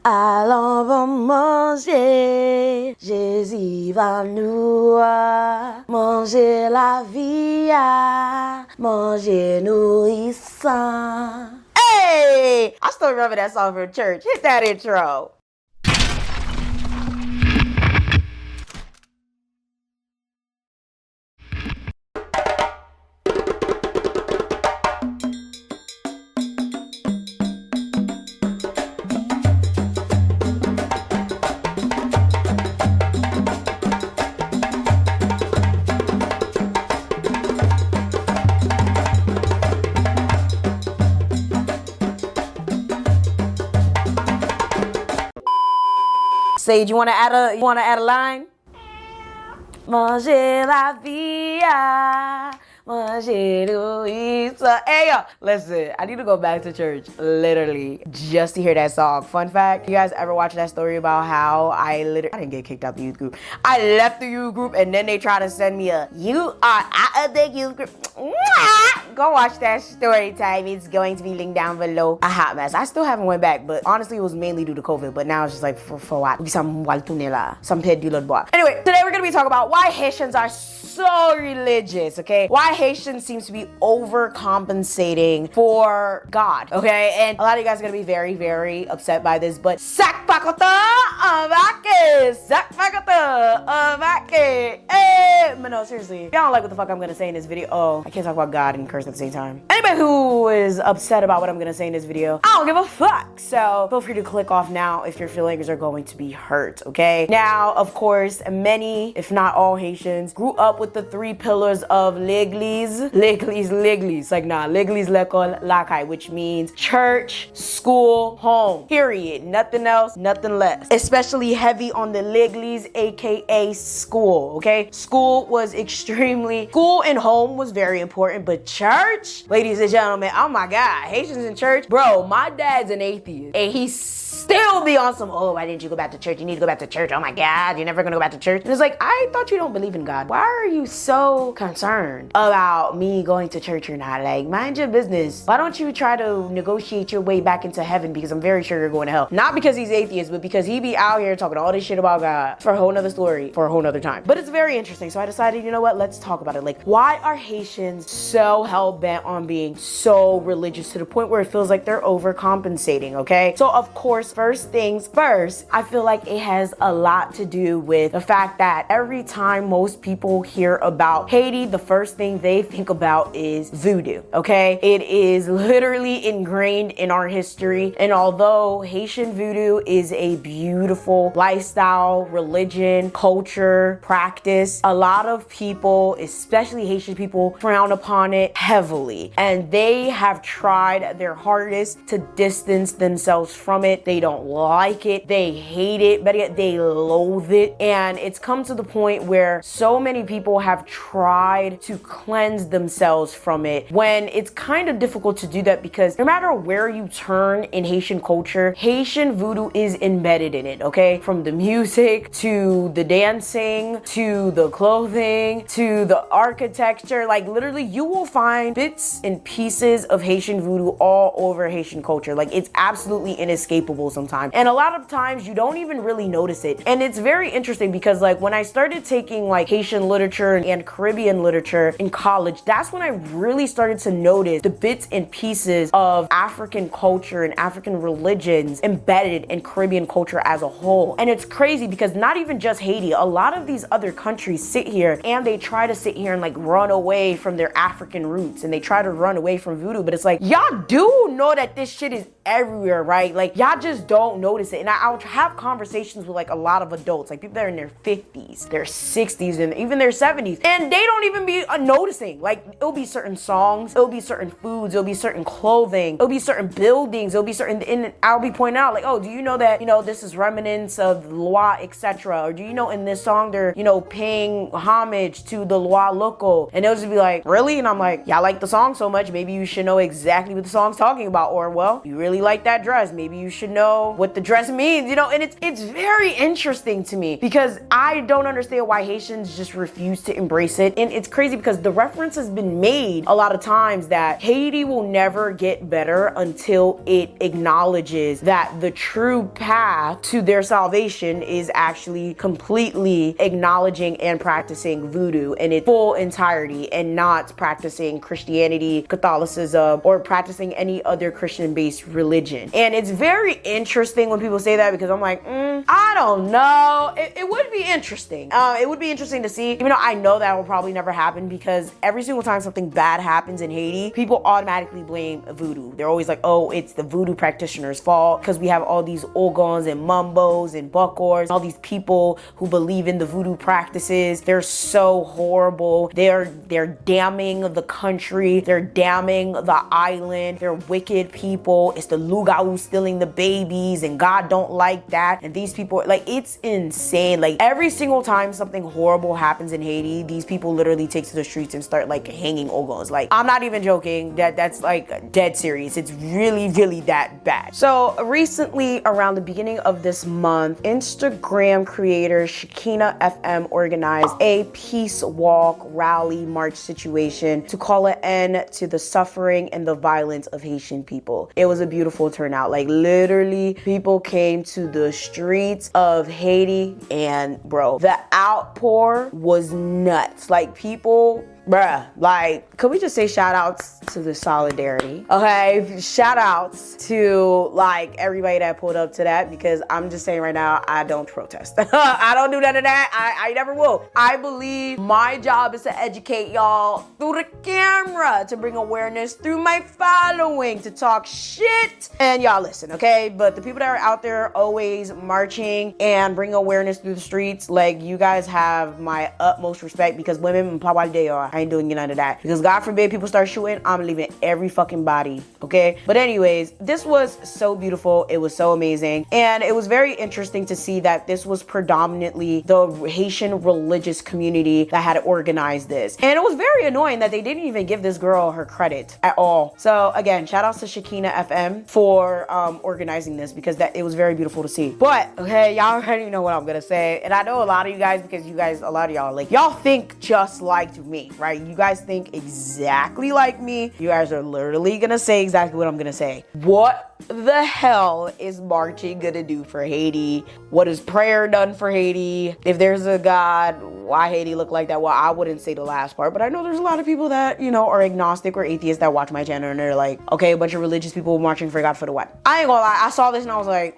Allons va manger, Jésus va nous manger la vie, manger nourrissant. Hey! I still remember that song from church. Hit that intro. Sage, you wanna add a line? Manger la vie, manger nourrissant. Hey yo, listen, I need to go back to church, literally, just to hear that song. Fun fact, you guys ever watch that story about how I didn't get kicked out the youth group. I left the youth group and then they try to send me you are out of the youth group. Go watch that story time. It's going to be linked down below. A hot mess. I still haven't went back, but honestly, it was mainly due to COVID. But now it's just like, for what? Some Anyway, today we're going to be talking about why Haitians are so religious, okay? Why Haitians seems to be overcompensating for God, okay? And a lot of you guys are going to be very, very upset by this, but but no, seriously, y'all don't like what the fuck I'm gonna say in this video. Oh, I can't talk about God and curse at the same time. Anybody who is upset about what I'm gonna say in this video, I don't give a fuck. So feel free to click off now if your feelings are going to be hurt, okay? Now, of course, many, if not all Haitians, grew up with the three pillars of l'église, like nah, l'église, l'école, lakai, which means church, school, home, period. Nothing else, nothing less. Especially heavy on the l'église, aka school, okay? School and home was very important, but church, ladies and gentlemen, oh my God, Haitians in church, bro, my dad's an atheist, and he's still be on some, oh, why didn't you go back to church? You need to go back to church. Oh my God, you're never gonna go back to church. And it's like, I thought you don't believe in God. Why are you so concerned about me going to church or not? Like, mind your business. Why don't you try to negotiate your way back into heaven? Because I'm very sure you're going to hell. Not because he's atheist, but because he be out here talking all this shit about God for a whole nother story, for a whole nother time. But it's very interesting. So I decided, you know what? Let's talk about it. Like, why are Haitians so hell-bent on being so religious to the point where it feels like they're overcompensating, okay? So of course, first things first, I feel like it has a lot to do with the fact that every time most people hear about Haiti, the first thing they think about is voodoo, okay? It is literally ingrained in our history. And although Haitian voodoo is a beautiful lifestyle, religion, culture, practice, a lot of people, especially Haitian people, frown upon it heavily. And they have tried their hardest to distance themselves from it. They don't like it, they hate it, but yet they loathe it. And it's come to the point where so many people have tried to cleanse themselves from it, when it's kind of difficult to do that, because no matter where you turn in Haitian culture, Haitian voodoo is embedded in it, okay? From the music, to the dancing, to the clothing, to the architecture, like literally you will find bits and pieces of Haitian voodoo all over Haitian culture. Like, it's absolutely inescapable sometimes. And a lot of times you don't even really notice it. And it's very interesting because like when I started taking like Haitian literature and Caribbean literature in college, that's when I really started to notice the bits and pieces of African culture and African religions embedded in Caribbean culture as a whole. And it's crazy because not even just Haiti, a lot of these other countries sit here and they try to sit here and like run away from their African roots, and they try to run away from voodoo, but it's like, y'all do know that this shit is everywhere, right? Like, y'all just don't notice it. And I'll have conversations with like a lot of adults, like people that are in their 50s, their 60s, and even their 70s, and they don't even be noticing. Like, it'll be certain songs, it'll be certain foods, it'll be certain clothing, it'll be certain buildings, it'll be certain, and I'll be pointing out like, oh, do you know that, you know, this is remnants of Loire, etc.? Or do you know in this song they're, you know, paying homage to the Loire local? And they'll just be like, really? And I'm like, y'all like the song so much, maybe you should know exactly what the song's talking about. Or, well, you really really like that dress. Maybe you should know what the dress means, you know? And it's very interesting to me because I don't understand why Haitians just refuse to embrace it. And it's crazy because the reference has been made a lot of times that Haiti will never get better until it acknowledges that the true path to their salvation is actually completely acknowledging and practicing voodoo in its full entirety and not practicing Christianity, Catholicism, or practicing any other Christian-based religion. And it's very interesting when people say that because I'm like, I don't know. It would be interesting. It would be interesting to see, even though I know that will probably never happen because every single time something bad happens in Haiti, people automatically blame voodoo. They're always like, oh, it's the voodoo practitioner's fault because we have all these Ogons and Mumbos and Buckors, all these people who believe in the voodoo practices. They're so horrible. They're damning the country. They're damning the island. They're wicked people. It's the Lugao stealing the babies and God don't like that. And these people, like, it's insane. Like every single time something horrible happens in Haiti, these people literally take to the streets and start like hanging Ogons. Like, I'm not even joking. That's like dead serious. It's really, really that bad. So recently, around the beginning of this month, Instagram creator Shakina FM organized a peace walk, rally, march situation to call an end to the suffering and the violence of Haitian people. It was a beautiful turnout. Like literally, people came to the streets of Haiti and bro, the outpour was nuts. Like people, bruh, like, could we just say shout outs to the solidarity? Okay, shout outs to like everybody that pulled up to that because I'm just saying right now, I don't protest. I don't do none of that. I never will. I believe my job is to educate y'all through the camera, to bring awareness through my following, to talk shit. And y'all listen, okay? But the people that are out there always marching and bring awareness through the streets, like you guys have my utmost respect because women, Papa they are. I ain't doing none of that because God forbid people start shooting, I'm leaving every fucking body, okay? But anyways, this was so beautiful. It was so amazing. And it was very interesting to see that this was predominantly the Haitian religious community that had organized this. And it was very annoying that they didn't even give this girl her credit at all. So again, shout outs to Shakina FM for organizing this because it was very beautiful to see. But okay, y'all already know what I'm gonna say. And I know a lot of you guys, because a lot of y'all, like, y'all think just like me, right? You guys think exactly like me. You guys are literally gonna say exactly what I'm gonna say. What the hell is marching gonna do for Haiti? What is prayer done for Haiti? If there's a God, why Haiti look like that? Well, I wouldn't say the last part, but I know there's a lot of people that, you know, are agnostic or atheists that watch my channel and they're like, okay, a bunch of religious people marching for God for the what? I ain't gonna lie, I saw this and I was like,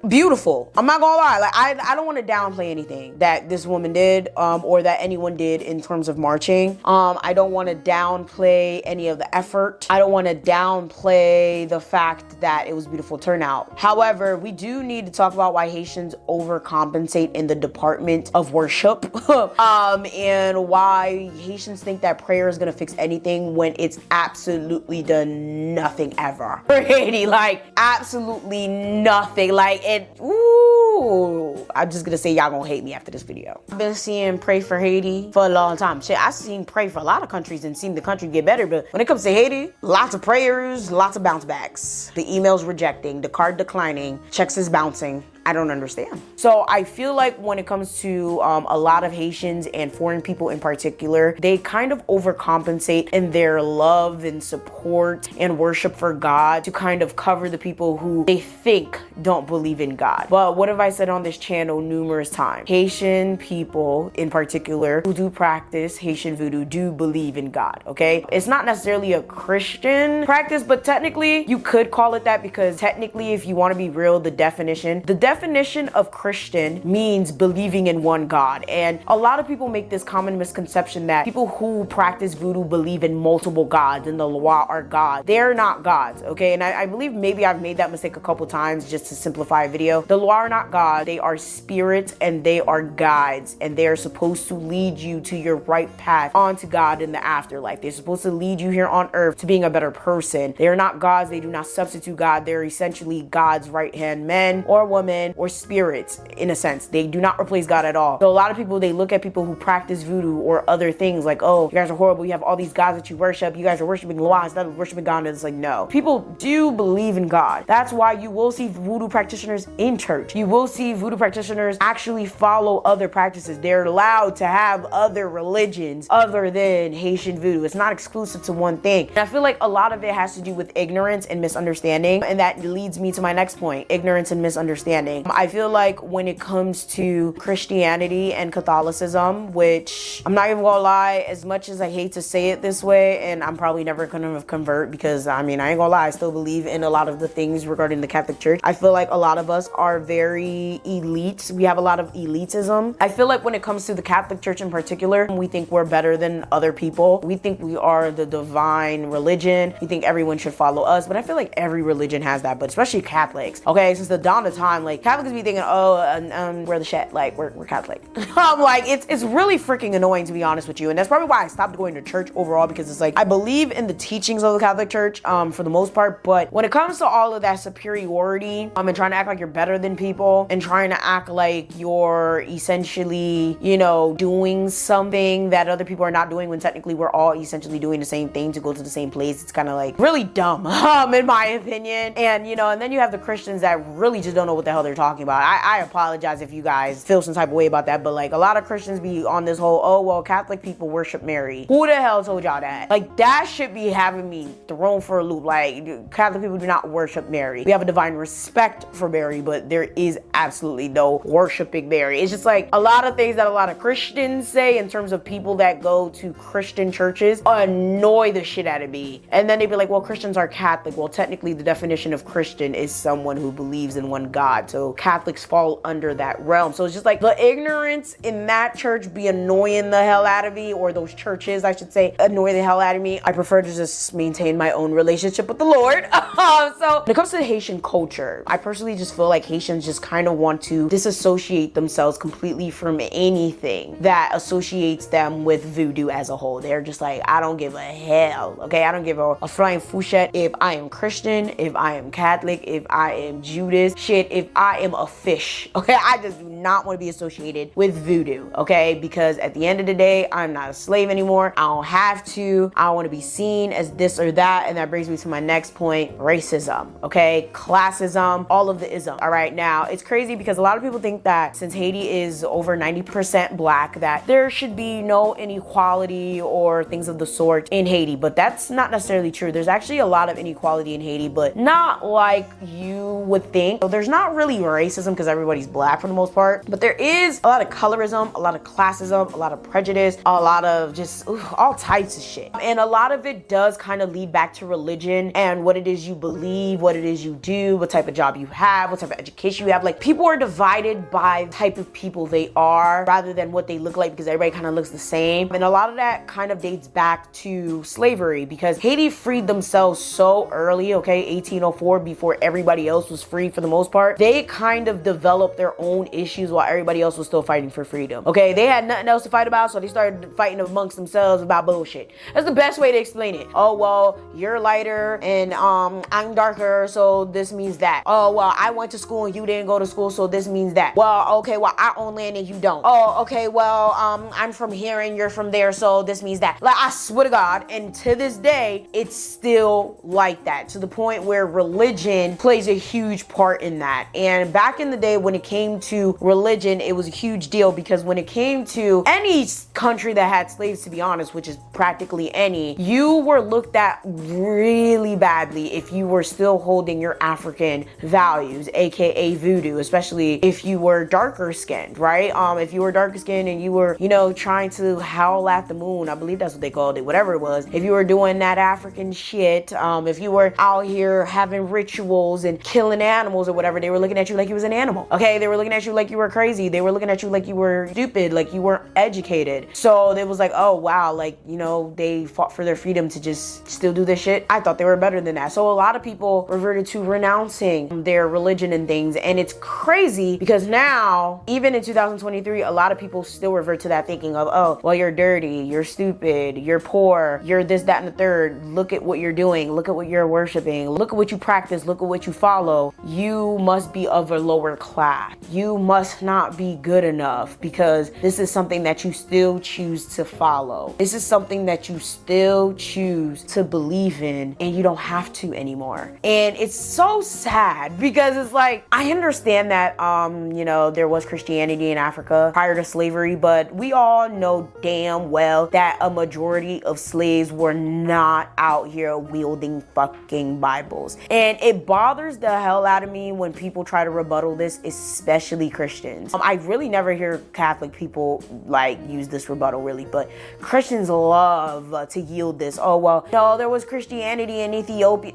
beautiful. I'm not gonna lie, like I don't want to downplay anything that this woman did or that anyone did in terms of marching. I don't want to downplay any of the effort. I don't want to downplay the fact that it was a beautiful turnout. However, we do need to talk about why Haitians overcompensate in the department of worship and why Haitians think that prayer is gonna fix anything when it's absolutely done nothing ever for Haiti. Like absolutely nothing. Like ooh, I'm just gonna say y'all gonna hate me after this video. I've been seeing pray for Haiti for a long time. Shit, I've seen pray for a lot of countries and seen the country get better, but when it comes to Haiti, lots of prayers, lots of bounce backs. The emails rejecting, the card declining, checks is bouncing. I don't understand. So I feel like when it comes to a lot of Haitians and foreign people in particular, they kind of overcompensate in their love and support and worship for God to kind of cover the people who they think don't believe in God. But what have I said on this channel numerous times? Haitian people in particular who do practice Haitian voodoo do believe in God, okay? It's not necessarily a Christian practice, but technically you could call it that because technically, if you want to be real, the definition of Christian means believing in one God. And a lot of people make this common misconception that people who practice voodoo believe in multiple gods and the Loa are God. They're not gods, okay? And I believe maybe I've made that mistake a couple times just to simplify a video. The Loa are not God. They are spirits and they are guides, and they are supposed to lead you to your right path onto God in the afterlife. They're supposed to lead you here on earth to being a better person. They are not gods. They do not substitute God. They're essentially God's right-hand men or women shaman or spirits in a sense. They do not replace God at all. So a lot of people, they look at people who practice voodoo or other things like, oh, you guys are horrible. You have all these gods that you worship. You guys are worshiping Loa instead of worshiping God. And it's like, no. People do believe in God. That's why you will see voodoo practitioners in church. You will see voodoo practitioners actually follow other practices. They're allowed to have other religions other than Haitian voodoo. It's not exclusive to one thing. And I feel like a lot of it has to do with ignorance and misunderstanding. And that leads me to my next point, ignorance and misunderstanding. I feel like when it comes to Christianity and Catholicism, which I'm not even gonna lie, as much as I hate to say it this way, and I'm probably never gonna convert because I mean, I ain't gonna lie, I still believe in a lot of the things regarding the Catholic Church. I feel like a lot of us are very elite. We have a lot of elitism. I feel like when it comes to the Catholic Church in particular, we think we're better than other people. We think we are the divine religion. We think everyone should follow us, but I feel like every religion has that, but especially Catholics. Okay, since the dawn of time, like Catholics be thinking, oh, we're the shit, like we're Catholic. I'm like, it's really freaking annoying to be honest with you, and that's probably why I stopped going to church overall, because it's like I believe in the teachings of the Catholic Church for the most part, but when it comes to all of that superiority and trying to act like you're better than people and trying to act like you're essentially, you know, doing something that other people are not doing when technically we're all essentially doing the same thing to go to the same place, it's kind of like really dumb in my opinion. And you know, and then you have the Christians that really just don't know what the hell they're talking about. I apologize if you guys feel some type of way about that, but like a lot of Christians be on this whole, oh well, Catholic people worship Mary. Who the hell told y'all that? Like that should be having me thrown for a loop. Like Catholic people do not worship Mary. We have a divine respect for Mary, but there is absolutely no worshiping Mary. It's just like a lot of things that a lot of Christians say in terms of people that go to Christian churches annoy the shit out of me. And then they'd be like, well, Christians are Catholic. Well, technically the definition of Christian is someone who believes in one God. So Catholics fall under that realm. So it's just like the ignorance in that church be annoying the hell out of me, or those churches, I should say, annoy the hell out of me. I prefer to just maintain my own relationship with the Lord. So when it comes to the Haitian culture, I personally just feel like Haitians just kind of want to disassociate themselves completely from anything that associates them with voodoo as a whole. They're just like, I don't give a hell, okay? I don't give a flying fouchette if I am Christian, if I am Catholic, if I am Judas, shit, if I am a fish, okay? I just do not want to be associated with voodoo, okay? Because at the end of the day, I'm not a slave anymore. I don't have to. I don't want to be seen as this or that. And that brings me to my next point, racism, okay? Classism, all of the ism. All right, now it's crazy because a lot of people think that since Haiti is over 90% black, that there should be no inequality or things of the sort in Haiti, but that's not necessarily true. There's actually a lot of inequality in Haiti, but not like you would think. So there's not really racism because everybody's black for the most part, but there is a lot of colorism, a lot of classism, a lot of prejudice, a lot of just all types of shit. And a lot of it does kind of lead back to religion and what it is you believe, what it is you do, what type of job you have, what type of education you have. Like people are divided by the type of people they are rather than what they look like, because everybody kind of looks the same. And a lot of that kind of dates back to slavery, because Haiti freed themselves so early, okay, 1804, before everybody else was free for the most part. They kind of developed their own issues while everybody else was still fighting for freedom, okay? They had nothing else to fight about, so they started fighting amongst themselves about bullshit. That's the best way to explain it. Oh, well, you're lighter and I'm darker, so this means that. Oh, well, I went to school and you didn't go to school, so this means that. Well, okay, well, I own land and you don't. Oh, okay, well, I'm from here and you're from there, so this means that. Like, I swear to God, and to this day, it's still like that, to the point where religion plays a huge part in that. And back in the day, when it came to religion, it was a huge deal, because when it came to any country that had slaves, to be honest, which is practically any, you were looked at really badly if you were still holding your African values, aka voodoo, especially if you were darker skinned, right? If you were darker skinned and you were, you know, trying to howl at the moon, I believe that's what they called it, whatever it was. If you were doing that African shit, if you were out here having rituals and killing animals or whatever, they were looking at you like you was an animal, okay? They were looking at you like you were crazy. They were looking at you like you were stupid, like you weren't educated. So it was like, oh wow, like, you know, they fought for their freedom to just still do this shit. I thought they were better than that. So a lot of people reverted to renouncing their religion and things, and it's crazy because now, even in 2023, a lot of people still revert to that thinking of, oh, well, you're dirty, you're stupid, you're poor, you're this, that, and the third. Look at what you're doing. Look at what you're worshiping. Look at what you practice. Look at what you follow. You must be of a lower class. You must not be good enough because this is something that you still choose to follow. This is something that you still choose to believe in, and you don't have to anymore. And it's so sad because it's like, I understand that, you know, there was Christianity in Africa prior to slavery, but we all know damn well that a majority of slaves were not out here wielding fucking Bibles. And it bothers the hell out of me when people try to rebuttal this, especially Christians. I really never hear Catholic people like use this rebuttal really, but Christians love to yield this. Oh, well, no, there was Christianity in Ethiopia.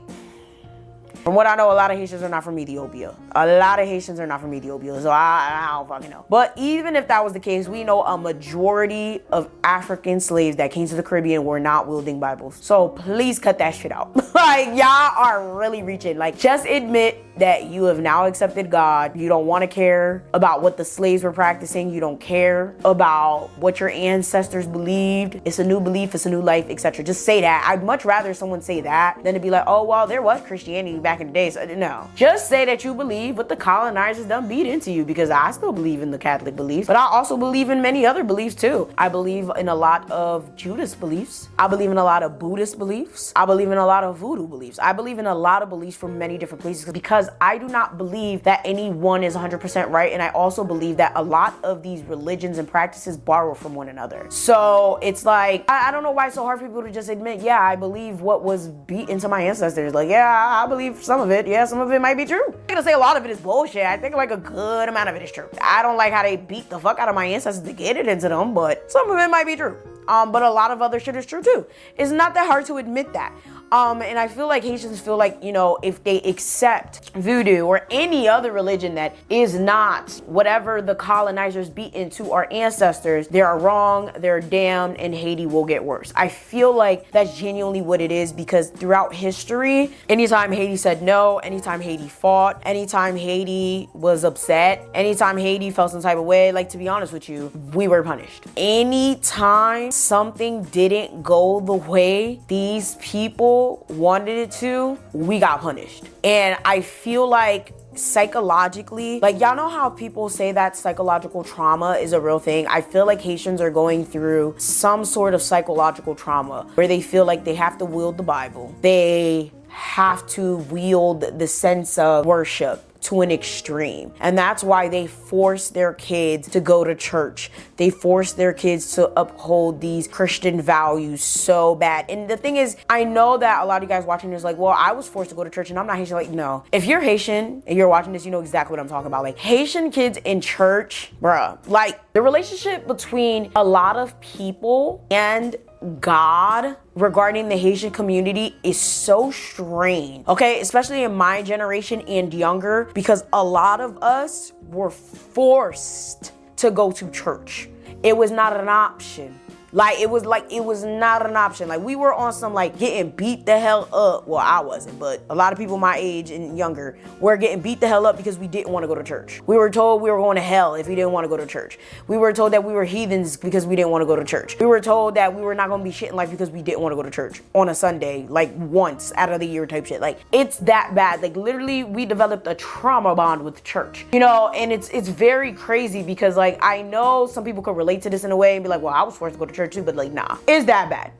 From what I know, a lot of Haitians are not from Ethiopia. A lot of Haitians are not from Ethiopia, so I don't fucking know. But even if that was the case, we know a majority of African slaves that came to the Caribbean were not wielding Bibles. So please cut that shit out. Like, y'all are really reaching. Like, just admit that you have now accepted God. You don't want to care about what the slaves were practicing. You don't care about what your ancestors believed. It's a new belief, it's a new life, etc. Just say that. I'd much rather someone say that than to be like, oh, well, there was Christianity back in the day. So no, just say that you believe what the colonizers done beat into you, because I still believe in the Catholic beliefs, but I also believe in many other beliefs too. I believe in a lot of Judas beliefs. I believe in a lot of Buddhist beliefs. I believe in a lot of voodoo beliefs. I believe in a lot of beliefs from many different places because I do not believe that any one is 100% right. And I also believe that a lot of these religions and practices borrow from one another. So it's like, I don't know why it's so hard for people to just admit, yeah, I believe what was beat into my ancestors. Like, yeah, I believe some of it. Yeah, some of it might be true. I'm gonna say a lot of it is bullshit. I think like a good amount of it is true. I don't like how they beat the fuck out of my ancestors to get it into them, but some of it might be true. But a lot of other shit is true too. It's not that hard to admit that. And I feel like Haitians feel like, you know, if they accept voodoo or any other religion that is not whatever the colonizers beat into our ancestors, they are wrong, they're damned, and Haiti will get worse. I feel like that's genuinely what it is, because throughout history, anytime Haiti said no, anytime Haiti fought, anytime Haiti was upset, anytime Haiti felt some type of way, like, to be honest with you, we were punished. Anytime something didn't go the way these people wanted it to, we got punished. And I feel like psychologically, like, y'all know how people say that psychological trauma is a real thing? I feel like Haitians are going through some sort of psychological trauma where they feel like they have to wield the Bible. They have to wield the sense of worship to an extreme. And that's why they force their kids to go to church. They force their kids to uphold these Christian values so bad. And the thing is, I know that a lot of you guys watching this like, well, I was forced to go to church and I'm not Haitian. Like, no. If you're Haitian and you're watching this, you know exactly what I'm talking about. Like, Haitian kids in church, bruh, like, the relationship between a lot of people and God regarding the Haitian community is so strained, okay? Especially in my generation and younger, because a lot of us were forced to go to church. It was not an option. It was not an option. Like, we were on some, like, getting beat the hell up. Well, I wasn't, but a lot of people my age and younger were getting beat the hell up because we didn't want to go to church. We were told we were going to hell if we didn't want to go to church. We were told that we were heathens because we didn't want to go to church. We were told that we were not going to be shit in life because we didn't want to go to church on a Sunday, like once out of the year type shit. Like, it's that bad. Like, literally, we developed a trauma bond with church, you know, and it's very crazy because, like, I know some people could relate to this in a way and be like, well, I was forced to go to church too, but like, nah, it's that bad.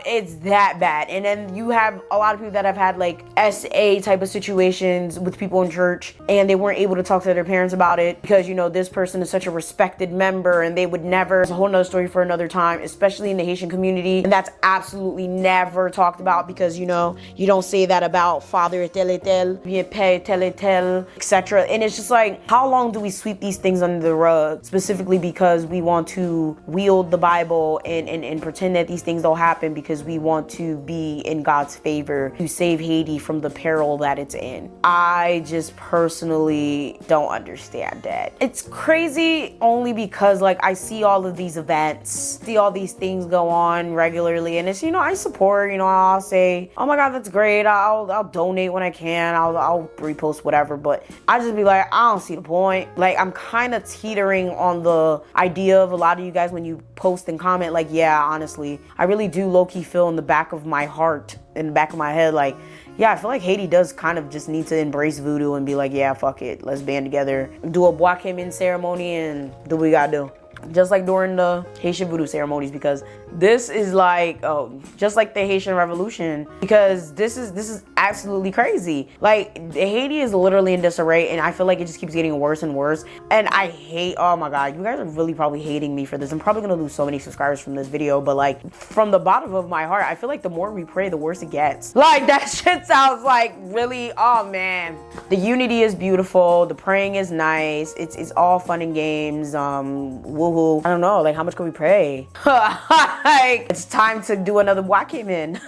It's that bad. And then you have a lot of people that have had like SA type of situations with people in church, and they weren't able to talk to their parents about it because, you know, this person is such a respected member and they would never. It's a whole nother story for another time, especially in the Haitian community. And that's absolutely never talked about because, you know, you don't say that about father tel et tel, bien père tel et tel, etc. And it's just like, how long do we sweep these things under the rug specifically because we want to wield the Bible and pretend that these things don't happen because we want to be in God's favor to save Haiti from the peril that it's in? I just personally don't understand that. It's crazy only because, like, I see all of these events, see all these things go on regularly, and it's, you know, I support, you know, I'll say, oh my God, that's great, I'll donate when I can, I'll repost whatever, but I just be like, I don't see the point. Like, I'm kind of teetering on the idea of a lot of you guys when you post and comment comment like, yeah, honestly, I really do low-key feel in the back of my heart, in the back of my head, like, yeah, I feel like Haiti does kind of just need to embrace voodoo and be like, yeah, fuck it, let's band together, do a bois came ceremony and do what we gotta do. Just like during the Haitian voodoo ceremonies, because this is like, oh, just like the Haitian Revolution, because this is absolutely crazy. Like, Haiti is literally in disarray, and I feel like it just keeps getting worse and worse. And I hate, oh my God, you guys are really probably hating me for this. I'm probably gonna lose so many subscribers from this video, but like, from the bottom of my heart, I feel like the more we pray, the worse it gets. Like, that shit sounds like really, oh man. The unity is beautiful, the praying is nice, it's all fun and games, woohoo. I don't know, like, how much can we pray? Like, it's time to do another Wakimin.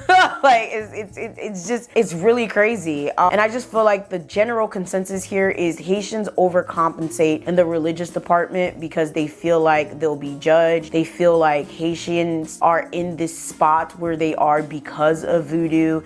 Like, it's really crazy. And I just feel like the general consensus here is Haitians overcompensate in the religious department because they feel like they'll be judged. They feel like Haitians are in this spot where they are because of voodoo.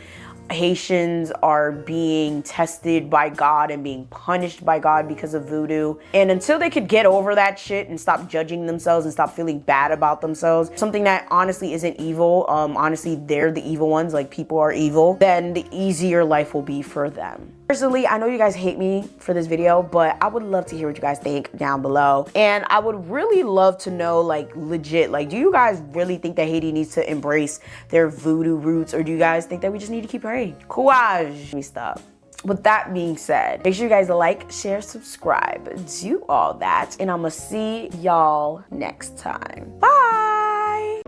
Haitians are being tested by God and being punished by God because of voodoo. And until they could get over that shit and stop judging themselves and stop feeling bad about themselves, something that honestly isn't evil, honestly they're the evil ones, like people are evil, then the easier life will be for them. Personally, I know you guys hate me for this video, but I would love to hear what you guys think down below. And I would really love to know, like, legit, like, do you guys really think that Haiti needs to embrace their voodoo roots, or do you guys think that we just need to keep praying? Courage. Let me stop. With that being said, make sure you guys like, share, subscribe, do all that, and I'ma see y'all next time. Bye!